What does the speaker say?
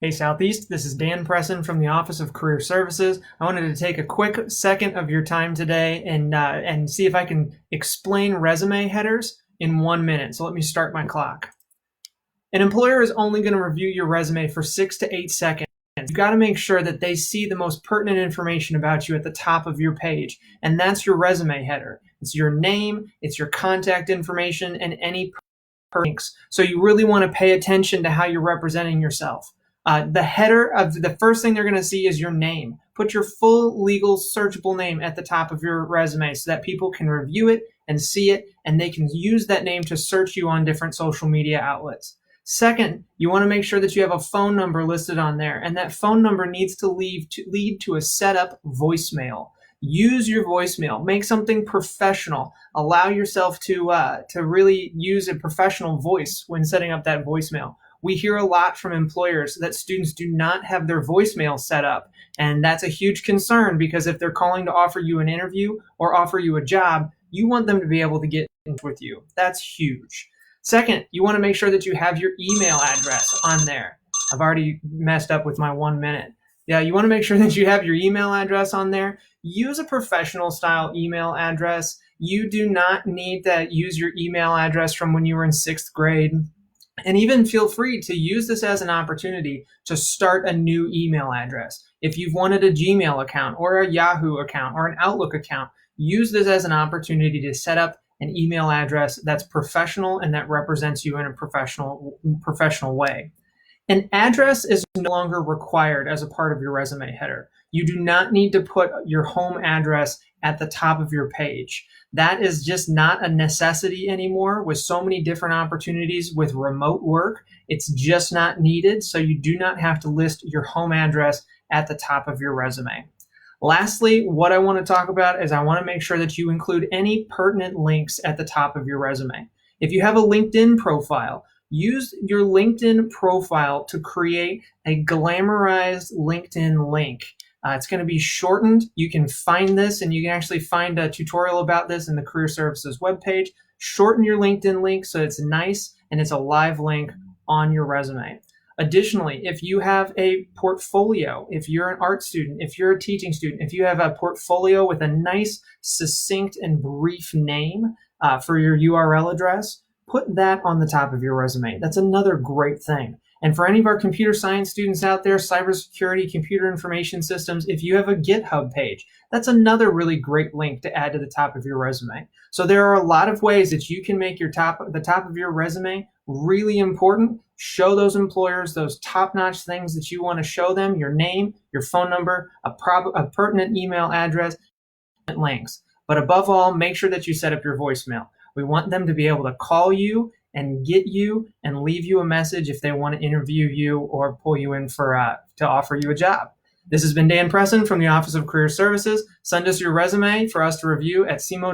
Hey Southeast, this is Dan Presson from the Office of Career Services. I wanted to take a quick second of your time today and see if I can explain resume headers in 1 minute. So let me start my clock. An employer is only going to review your resume for 6 to 8 seconds. You've got to make sure that they see the most pertinent information about you at the top of your page, and that's your resume header. It's your name, it's your contact information, and any links. So you really want to pay attention to how you're representing yourself. The header of the first thing they're going to see is your name. Put your full legal searchable name at the top of your resume so that people can review it and see it, and they can use that name to search you on different social media outlets. Second, you want to make sure that you have a phone number listed on there, and that phone number needs to lead to a setup voicemail. Use your voicemail. Make something professional. Allow yourself to really use a professional voice when setting up that voicemail. We hear a lot from employers that students do not have their voicemail set up, and that's a huge concern because if they're calling to offer you an interview or offer you a job, you want them to be able to get in touch with you. That's huge. Second, you want to make sure that you have your email address on there. I've already messed up with my 1 minute. Yeah, you want to make sure that you have your email address on there. Use a professional style email address. You do not need to use your email address from when you were in 6th grade. And even feel free to use this as an opportunity to start a new email address. If you've wanted a Gmail account or a Yahoo account or an Outlook account, use this as an opportunity to set up an email address that's professional and that represents you in a professional way. An address is no longer required as a part of your resume header. You do not need to put your home address at the top of your page. That is just not a necessity anymore with so many different opportunities with remote work. It's just not needed, so you do not have to list your home address at the top of your resume. Lastly, what I want to talk about is I want to make sure that you include any pertinent links at the top of your resume. If you have a LinkedIn profile, use your LinkedIn profile to create a glamorized LinkedIn link. It's going to be shortened. You can find this, and you can actually find a tutorial about this in the Career Services webpage. Shorten your LinkedIn link so it's nice and it's a live link on your resume. Additionally, if you have a portfolio, if you're an art student, if you're a teaching student, if you have a portfolio with a nice, succinct, and brief name for your URL address, put that on the top of your resume. That's another great thing. And for any of our computer science students out there, cybersecurity, computer information systems, if you have a GitHub page, that's another really great link to add to the top of your resume. So there are a lot of ways that you can make the top of your resume really important. Show those employers those top-notch things that you want to show them: your name, your phone number, a pertinent email address, and links. But above all, make sure that you set up your voicemail. We want them to be able to call you and get you and leave you a message if they want to interview you or pull you in to offer you a job. This has been Dan Presson from the Office of Career Services. Send us your resume for us to review at SEMO